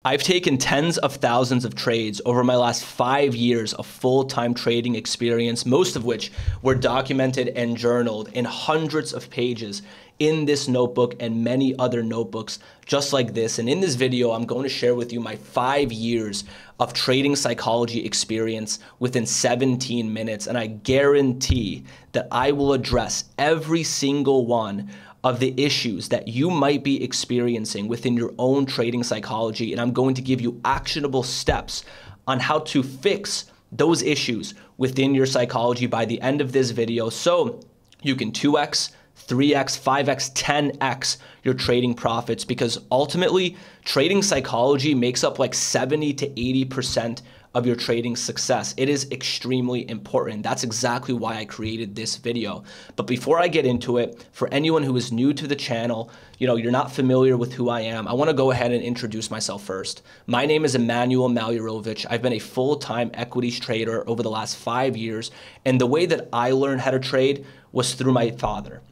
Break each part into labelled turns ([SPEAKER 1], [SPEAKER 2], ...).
[SPEAKER 1] I've taken tens of thousands of trades over my last 5 years of full-time trading experience, most of which were documented and journaled in hundreds of pages in this notebook and many other notebooks just like this. And in this video, I'm going to share with you my 5 years of trading psychology experience within 17 minutes. And I guarantee that I will address every single one of the issues that you might be experiencing within your own trading psychology. And I'm going to give you actionable steps on how to fix those issues within your psychology by the end of this video, so you can 2x, 3x, 5x, 10x your trading profits, because ultimately trading psychology makes up like 70 to 80% of your trading success. It is extremely important. That's exactly why I created this video. But before I get into it, for anyone who is new to the channel, you're not familiar with who I am, I want to go ahead and introduce myself first. My name is Emmanuel Malurovich. I've been a full-time equities trader over the last 5 years, and the way that I learned how to trade was through my father.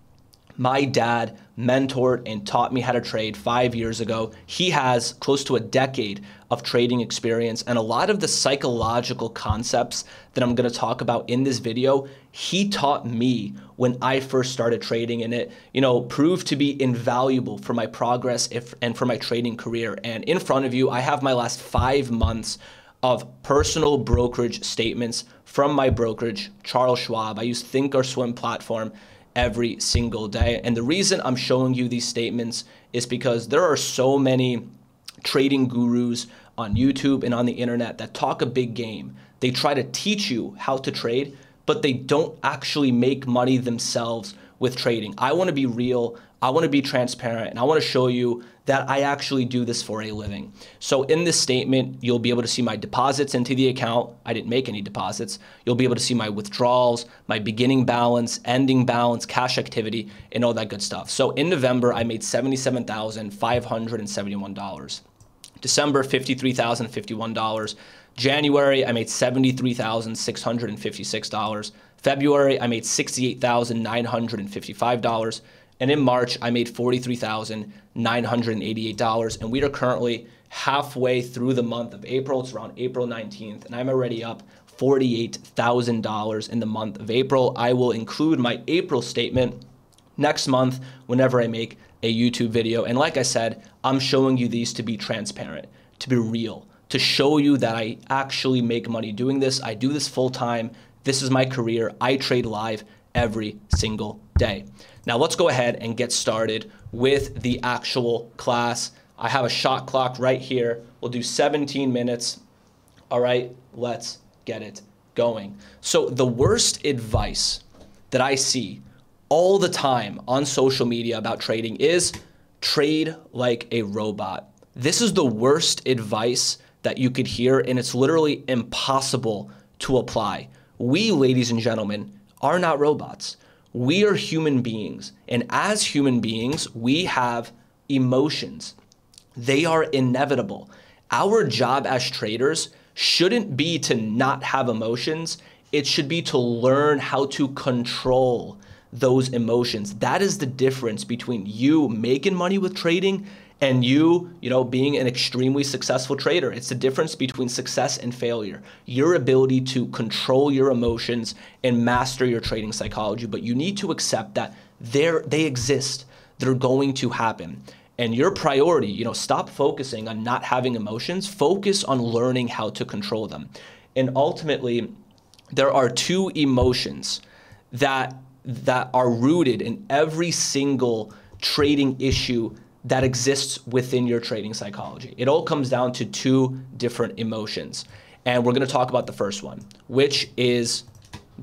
[SPEAKER 1] My dad mentored and taught me how to trade 5 years ago. He has close to a decade of trading experience, and a lot of the psychological concepts that I'm going to talk about in this video, he taught me when I first started trading, and it, proved to be invaluable for my progress and for my trading career. And in front of you, I have my last 5 months of personal brokerage statements from my brokerage, Charles Schwab. I use Thinkorswim platform every single day. And the reason I'm showing you these statements is because there are so many trading gurus on YouTube and on the internet that talk a big game. They try to teach you how to trade, but they don't actually make money themselves with trading. I want to be real, I want to be transparent, and I want to show you that I actually do this for a living. So in this statement, you'll be able to see my deposits into the account. I didn't make any deposits. You'll be able to see my withdrawals, my beginning balance, ending balance, cash activity, and all that good stuff. So in November, I made $77,571. December, $53,051. January, I made $73,656. February, I made $68,955. And in March, I made $43,988. And we are currently halfway through the month of April. It's around April 19th. And I'm already up $48,000 in the month of April. I will include my April statement next month whenever I make a YouTube video. And like I said, I'm showing you these to be transparent, to be real, to show you that I actually make money doing this. I do this full time. This is my career. I trade live every single day. Now let's go ahead and get started with the actual class. I have a shot clock right here. We'll do 17 minutes. All right, let's get it going. So the worst advice that I see all the time on social media about trading is trade like a robot. This is the worst advice that you could hear, and it's literally impossible to apply. We, ladies and gentlemen, are not robots. We are human beings, and as human beings, we have emotions. They are inevitable. Our job as traders shouldn't be to not have emotions. It should be to learn how to control those emotions. That is the difference between you making money with trading and you being an extremely successful trader. It's the difference between success and failure. Your ability to control your emotions and master your trading psychology. But you need to accept that they exist. They're going to happen. And your priority, stop focusing on not having emotions. Focus on learning how to control them. And ultimately, there are 2 emotions that are rooted in every single trading issue that exists within your trading psychology. It all comes down to 2 different emotions. And we're gonna talk about the first one, which is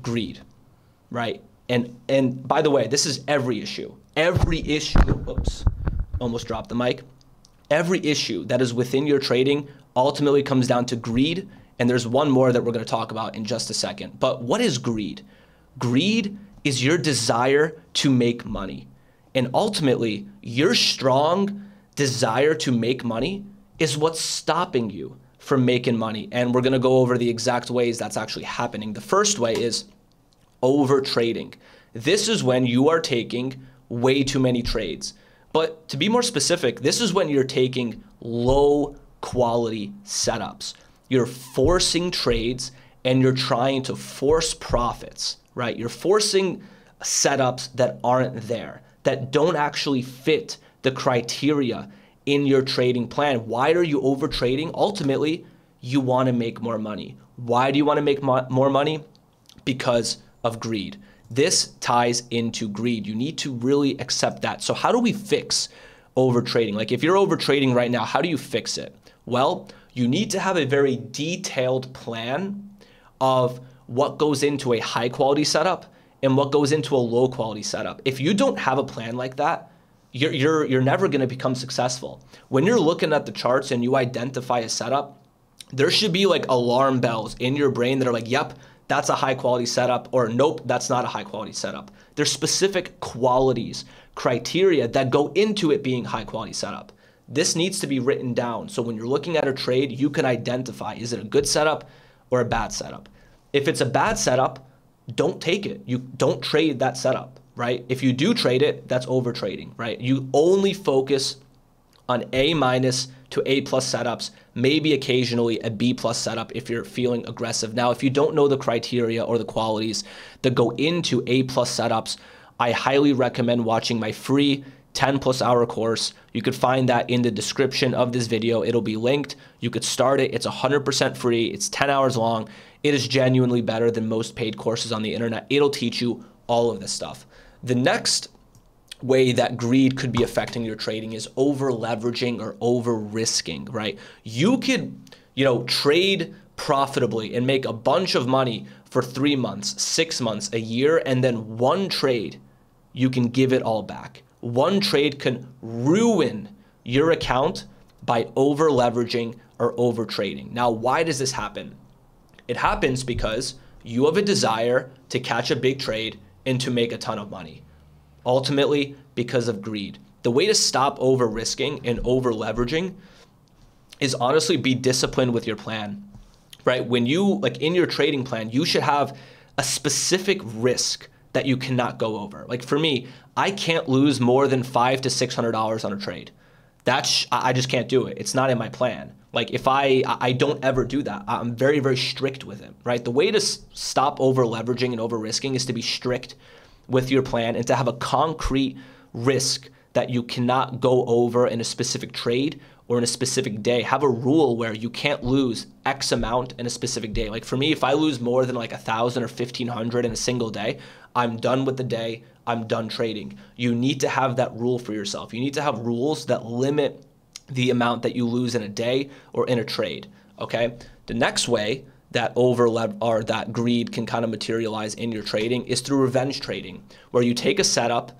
[SPEAKER 1] greed, right? And by the way, this is every issue. Every issue, oops, almost dropped the mic. Every issue that is within your trading ultimately comes down to greed. And there's one more that we're gonna talk about in just a second. But what is greed? Greed is your desire to make money. And ultimately, your strong desire to make money is what's stopping you from making money. And we're gonna go over the exact ways that's actually happening. The first way is over trading. This is when you are taking way too many trades. But to be more specific, this is when you're taking low quality setups. You're forcing trades and you're trying to force profits, right? You're forcing setups that aren't there, that don't actually fit the criteria in your trading plan. Why are you over trading? Ultimately, you want to make more money. Why do you want to make more money? Because of greed. This ties into greed. You need to really accept that. So how do we fix over trading? Like if you're over trading right now, how do you fix it? Well, you need to have a very detailed plan of what goes into a high quality setup and what goes into a low quality setup. If you don't have a plan like that, you're never going to become successful. When you're looking at the charts and you identify a setup, there should be like alarm bells in your brain that are like, yep, that's a high quality setup, or nope, that's not a high quality setup. There's specific qualities, criteria that go into it being high quality setup. This needs to be written down. So when you're looking at a trade, you can identify, is it a good setup or a bad setup? If it's a bad setup, don't take it. You don't trade that setup, right? If you do trade it, that's over trading, right? You only focus on A- to A+ setups, maybe occasionally a B+ setup if you're feeling aggressive. Now, if you don't know the criteria or the qualities that go into A+ setups, I highly recommend watching my free 10+ hour course. You could find that in the description of this video. It'll be linked. You could start it. It's 100% free. It's 10 hours long. It is genuinely better than most paid courses on the internet. It'll teach you all of this stuff. The next way that greed could be affecting your trading is over leveraging or over risking, right? You could, trade profitably and make a bunch of money for 3 months, 6 months, a year, and then one trade, you can give it all back. One trade can ruin your account by over leveraging or over trading. Now, why does this happen? It happens because you have a desire to catch a big trade and to make a ton of money. Ultimately, because of greed. The way to stop over risking and over leveraging is honestly be disciplined with your plan, right? When you, in your trading plan, you should have a specific risk that you cannot go over. Like for me, I can't lose more than $500 to $600 on a trade. I just can't do it. It's not in my plan. Like if I don't ever do that. I'm very, very strict with it, right? The way to stop over leveraging and over risking is to be strict with your plan and to have a concrete risk that you cannot go over in a specific trade or in a specific day. Have a rule where you can't lose X amount in a specific day. Like for me, if I lose more than like 1,000 or 1,500 in a single day, I'm done with the day. I'm done trading. You need to have that rule for yourself. You need to have rules that limit the amount that you lose in a day or in a trade. Okay. The next way that that greed can kind of materialize in your trading is through revenge trading, where you take a setup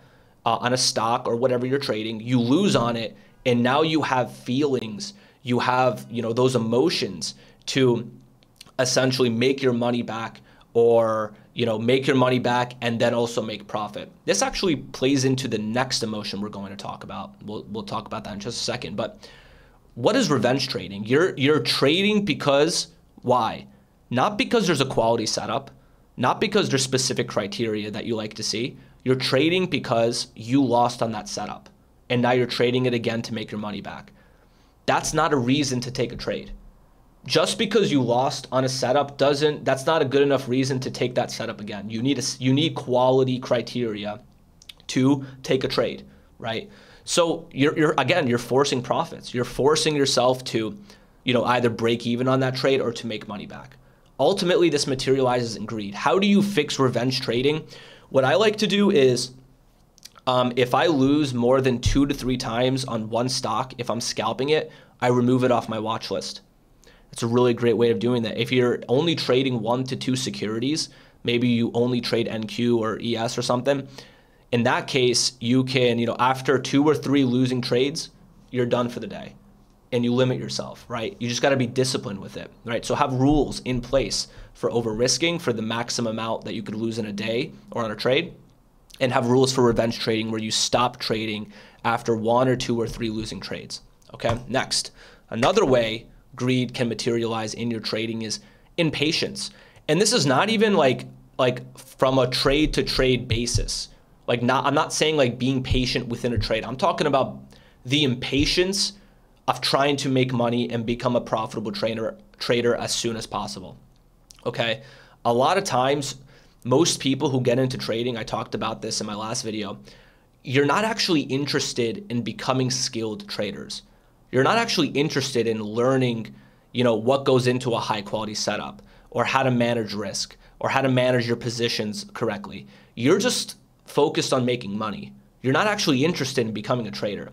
[SPEAKER 1] on a stock or whatever you're trading, you lose on it, and now you have feelings, you have those emotions to essentially make your money back, or make your money back and then also make profit. This actually plays into the next emotion we're going to talk about. We'll talk about that in just a second. But what is revenge trading? You're trading because why? Not because there's a quality setup, not because there's specific criteria that you like to see. You're trading because you lost on that setup, and now you're trading it again to make your money back. That's not a reason to take a trade. Just because you lost on a setup that's not a good enough reason to take that setup again. You need quality criteria to take a trade, right? So you're forcing profits. You're forcing yourself to, either break even on that trade or to make money back. Ultimately, this materializes in greed. How do you fix revenge trading? What I like to do is, if I lose more than 2 to 3 times on one stock, if I'm scalping it, I remove it off my watch list. It's a really great way of doing that. If you're only trading 1 to 2 securities, maybe you only trade NQ or ES or something, in that case, you can, after 2 or 3 losing trades, you're done for the day. And you limit yourself, right? You just got to be disciplined with it, right? So have rules in place for over risking, for the maximum amount that you could lose in a day or on a trade, and have rules for revenge trading where you stop trading after 1 or 2 or 3 losing trades. Okay, next, another way greed can materialize in your trading is impatience. And this is not even like from a trade to trade basis. I'm not saying like being patient within a trade. I'm talking about the impatience of trying to make money and become a profitable trader as soon as possible. Okay, a lot of times, most people who get into trading, I talked about this in my last video, you're not actually interested in becoming skilled traders. You're not actually interested in learning, what goes into a high quality setup, or how to manage risk, or how to manage your positions correctly. You're just focused on making money. You're not actually interested in becoming a trader.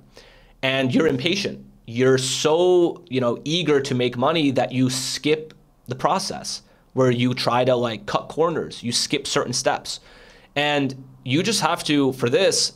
[SPEAKER 1] And you're impatient. You're so, eager to make money that you skip the process, where you try to cut corners, you skip certain steps. And you just have to, for this,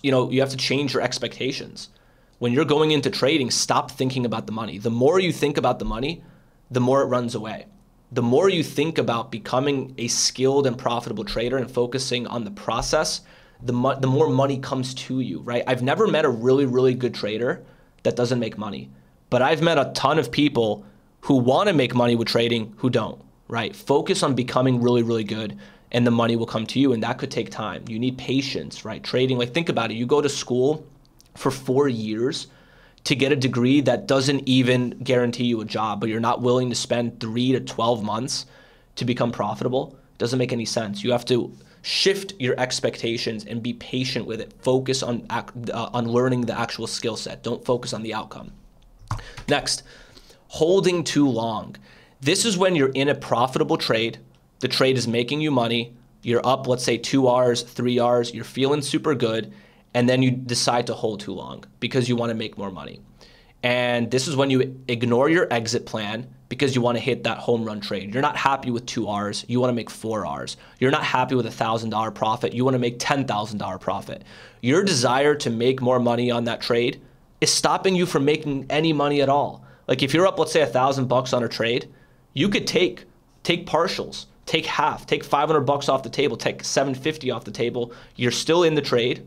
[SPEAKER 1] you have to change your expectations. When you're going into trading, stop thinking about the money. The more you think about the money, the more it runs away. The more you think about becoming a skilled and profitable trader and focusing on the process, the more money comes to you, right? I've never met a really, really good trader that doesn't make money, but I've met a ton of people who want to make money with trading who don't, right? Focus on becoming really, really good and the money will come to you, and that could take time. You need patience, right? Trading, think about it. You go to school for 4 years to get a degree that doesn't even guarantee you a job, but you're not willing to spend 3 to 12 months to become profitable. Doesn't make any sense. You have to shift your expectations and be patient with it. Focus on learning the actual skill set. Don't focus on the outcome. Next, holding too long. This is when you're in a profitable trade. The trade is making you money. You're up, let's say 2 hours, 3 hours. You're feeling super good. And then you decide to hold too long because you want to make more money. And this is when you ignore your exit plan because you want to hit that home run trade. You're not happy with 2 hours. You want to make 4 hours. You're not happy with $1,000 profit. You want to make $10,000 profit. Your desire to make more money on that trade is stopping you from making any money at all. If you're up, let's say $1,000 on a trade, you could take partials, take half, take $500 off the table, take $750 off the table. You're still in the trade,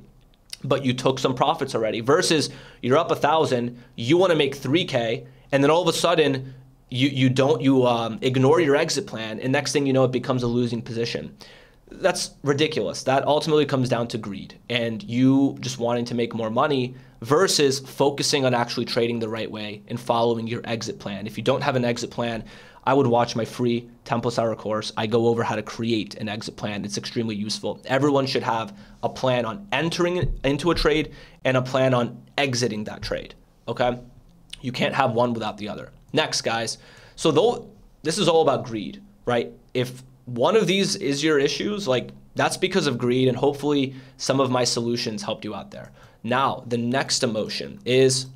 [SPEAKER 1] but you took some profits already, versus you're up 1,000, you want to make 3K, and then all of a sudden you ignore your exit plan, and next thing you know, it becomes a losing position. That's ridiculous. That ultimately comes down to greed and you just wanting to make more money versus focusing on actually trading the right way and following your exit plan. If you don't have an exit plan, I would watch my free 10+ hour course. I go over how to create an exit plan. It's extremely useful. Everyone should have a plan on entering into a trade and a plan on exiting that trade, okay? You can't have one without the other. Next, guys. So though this is all about greed, right? If one of these is your issues, that's because of greed, and hopefully some of my solutions helped you out there. Now, the next emotion is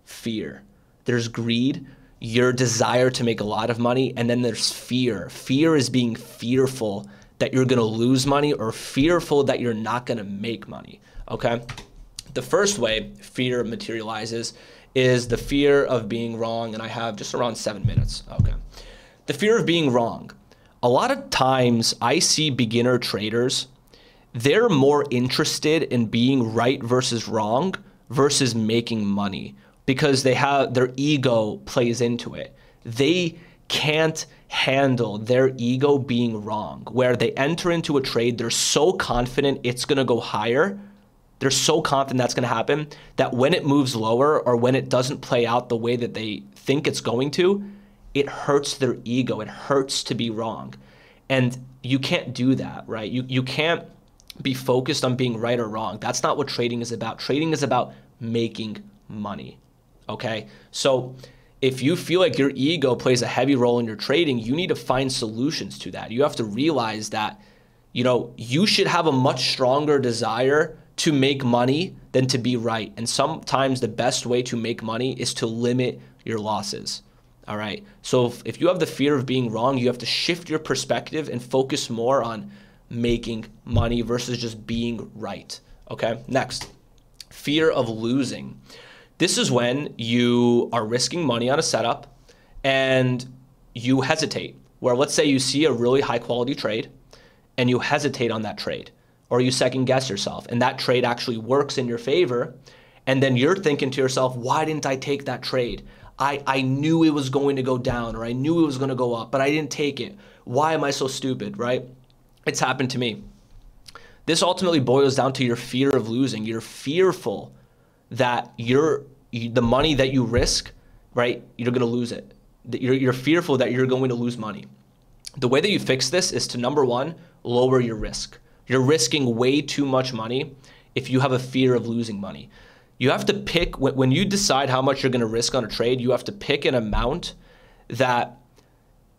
[SPEAKER 1] fear. There's greed, your desire to make a lot of money, and then there's fear. Fear is being fearful that you're gonna lose money or fearful that you're not gonna make money, okay? The first way fear materializes is the fear of being wrong, and I have just around 7 minutes, okay? The fear of being wrong. A lot of times I see beginner traders, they're more interested in being right versus wrong versus making money because their ego plays into it. They can't handle their ego being wrong, where they enter into a trade, they're so confident it's gonna go higher, they're so confident that's gonna happen, that when it moves lower or when it doesn't play out the way that they think it's going to, it hurts their ego, it hurts to be wrong. And you can't do that, right? You can't be focused on being right or wrong. That's not what trading is about. Trading is about making money, okay? So if you feel like your ego plays a heavy role in your trading, you need to find solutions to that. You have to realize that, you should have a much stronger desire to make money than to be right. And sometimes the best way to make money is to limit your losses. All right. So if you have the fear of being wrong, you have to shift your perspective and focus more on making money versus just being right. Okay. Next, fear of losing. This is when you are risking money on a setup and you hesitate, where let's say you see a really high quality trade and you hesitate on that trade, or you second guess yourself and that trade actually works in your favor. And then you're thinking to yourself, why didn't I take that trade? I knew it was going to go down, or I knew it was going to go up, but I didn't take it. Why am I so stupid, right? It's happened to me. This ultimately boils down to your fear of losing. You're fearful that you're the money that you risk, right, you're going to lose it. You're fearful that you're going to lose money. The way that you fix this is to, number one, lower your risk. You're risking way too much money if you have a fear of losing money. You have to pick, when you decide how much you're going to risk on a trade, you have to pick an amount that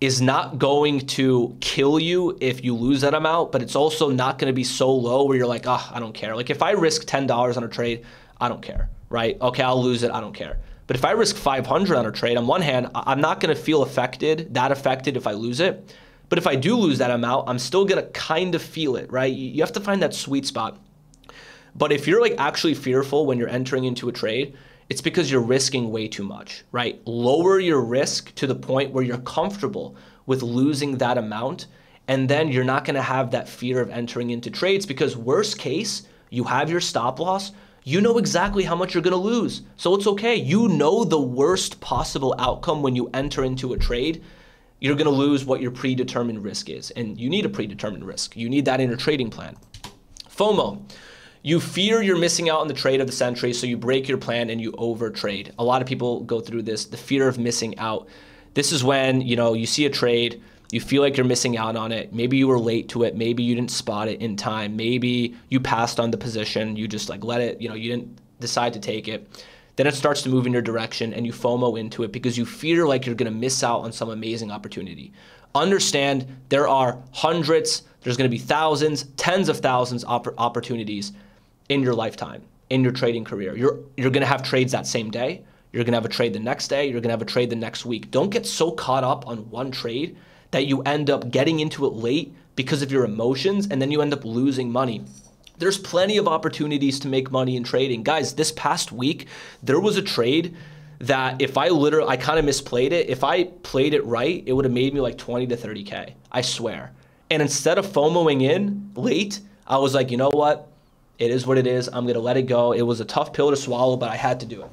[SPEAKER 1] is not going to kill you if you lose that amount, but it's also not going to be so low where you're like, oh, I don't care. Like if I risk $10 on a trade, I don't care, right? Okay, I'll lose it, I don't care. But if I risk 500 on a trade, on one hand, I'm not going to feel that affected if I lose it. But if I do lose that amount, I'm still going to kind of feel it, right? You have to find that sweet spot. But if you're like actually fearful when you're entering into a trade, it's because you're risking way too much, right? Lower your risk to the point where you're comfortable with losing that amount. And then you're not going to have that fear of entering into trades, because worst case, you have your stop loss. You know exactly how much you're going to lose. So it's okay. You know the worst possible outcome when you enter into a trade. You're going to lose what your predetermined risk is. And you need a predetermined risk. You need that in your trading plan. FOMO. You fear you're missing out on the trade of the century, so you break your plan and you overtrade. A lot of people go through this, the fear of missing out. This is when, you see a trade, you feel like you're missing out on it. Maybe you were late to it. Maybe you didn't spot it in time. Maybe you passed on the position. You just let it, you didn't decide to take it. Then it starts to move in your direction and you FOMO into it because you fear like you're going to miss out on some amazing opportunity. Understand there are hundreds, there's going to be thousands, tens of thousands opportunities in your lifetime, in your trading career. You're going to have trades that same day. You're going to have a trade the next day. You're going to have a trade the next week. Don't get so caught up on one trade that you end up getting into it late because of your emotions, and then you end up losing money. There's plenty of opportunities to make money in trading. Guys, this past week, there was a trade that if I kind of misplayed it. If I played it right, it would have made me like 20 to 30K, I swear. And instead of FOMOing in late, I was like, you know what? It is what it is. I'm going to let it go. It was a tough pill to swallow, but I had to do it,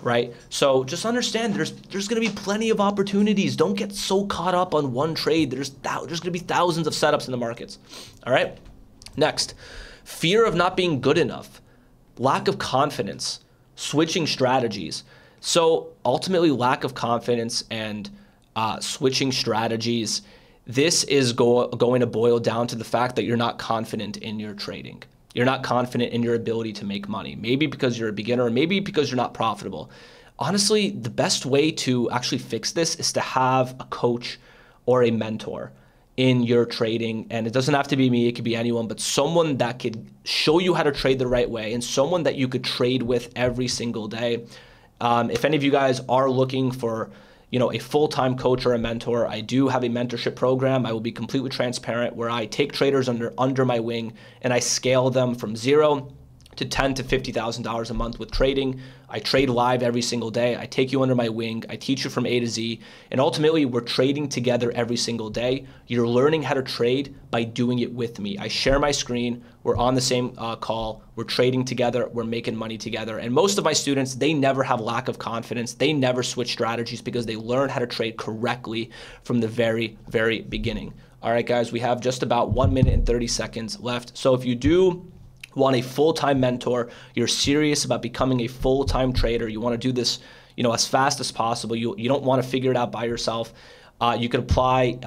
[SPEAKER 1] right? So just understand there's going to be plenty of opportunities. Don't get so caught up on one trade. There's going to be thousands of setups in the markets, all right? Next, fear of not being good enough, lack of confidence, switching strategies. So ultimately, lack of confidence and switching strategies, this is going to boil down to the fact that you're not confident in your trading. You're not confident in your ability to make money, maybe because you're a beginner, or maybe because you're not profitable. Honestly, the best way to actually fix this is to have a coach or a mentor in your trading. And it doesn't have to be me, it could be anyone, but someone that could show you how to trade the right way and someone that you could trade with every single day. If any of you guys are looking for a full-time coach or a mentor, I do have a mentorship program. I will be completely transparent, where I take traders under my wing and I scale them from $0 to $10,000 to $50,000 a month with trading. I trade live every single day. I take you under my wing. I teach you from A to Z. And ultimately, we're trading together every single day. You're learning how to trade by doing it with me. I share my screen. We're on the same call. We're trading together. We're making money together. And most of my students, they never have lack of confidence. They never switch strategies because they learn how to trade correctly from the very, very beginning. All right, guys, we have just about 1 minute and 30 seconds left. So if you do want a full-time mentor, you're serious about becoming a full-time trader, you want to do this as fast as possible, you don't want to figure it out by yourself, you can apply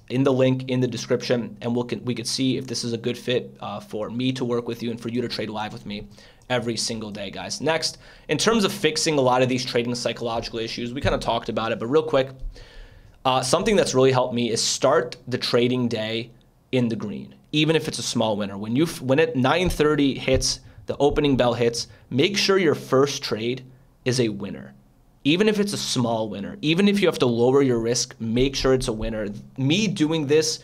[SPEAKER 1] in the link in the description, and we could see if this is a good fit for me to work with you and for you to trade live with me every single day, guys. Next, in terms of fixing a lot of these trading psychological issues, we kind of talked about it, but real quick, something that's really helped me is start the trading day in the green, even if it's a small winner. When at 9:30 hits, the opening bell hits, make sure your first trade is a winner. Even if it's a small winner, even if you have to lower your risk, make sure it's a winner. Me doing this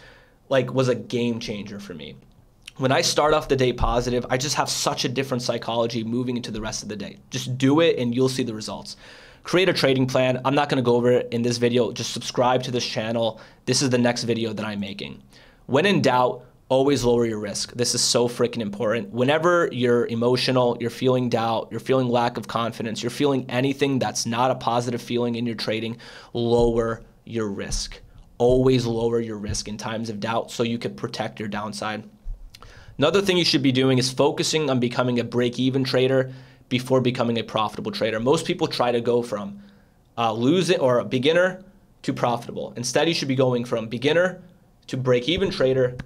[SPEAKER 1] was a game changer for me. When I start off the day positive, I just have such a different psychology moving into the rest of the day. Just do it and you'll see the results. Create a trading plan. I'm not going to go over it in this video. Just subscribe to this channel. This is the next video that I'm making. When in doubt, always lower your risk. This is so freaking important. Whenever you're emotional, you're feeling doubt, you're feeling lack of confidence, you're feeling anything that's not a positive feeling in your trading, lower your risk. Always lower your risk in times of doubt so you can protect your downside. Another thing you should be doing is focusing on becoming a break-even trader. before becoming a profitable trader. Most people try to go from losing or a beginner to profitable. Instead, you should be going from beginner to break-even trader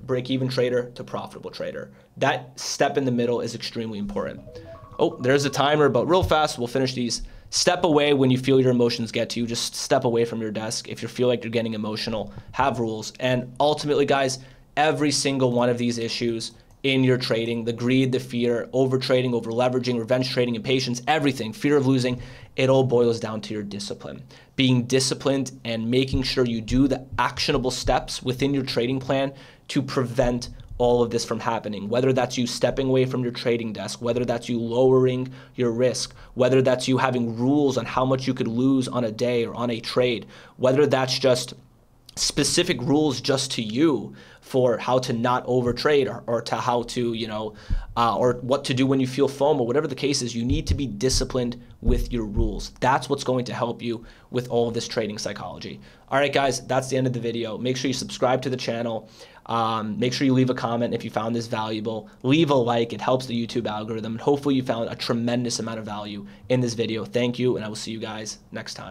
[SPEAKER 1] to profitable trader. That step in the middle is extremely important. Oh, there's a timer, but real fast, we'll finish these. Step away when you feel your emotions get to you. Just step away from your desk. If you feel like you're getting emotional, have rules. And ultimately, guys, every single one of these issues in your trading, the greed, the fear, over trading, over leveraging, revenge trading, impatience, everything, fear of losing, it all boils down to your discipline. Being disciplined and making sure you do the actionable steps within your trading plan to prevent all of this from happening, whether that's you stepping away from your trading desk, whether that's you lowering your risk, whether that's you having rules on how much you could lose on a day or on a trade, whether that's just specific rules just to you for how to not overtrade or to how to, or what to do when you feel FOMO, whatever the case is, you need to be disciplined with your rules. That's what's going to help you with all of this trading psychology. All right, guys, that's the end of the video. Make sure you subscribe to the channel. Make sure you leave a comment if you found this valuable. Leave a like. It helps the YouTube algorithm. And hopefully you found a tremendous amount of value in this video. Thank you, and I will see you guys next time.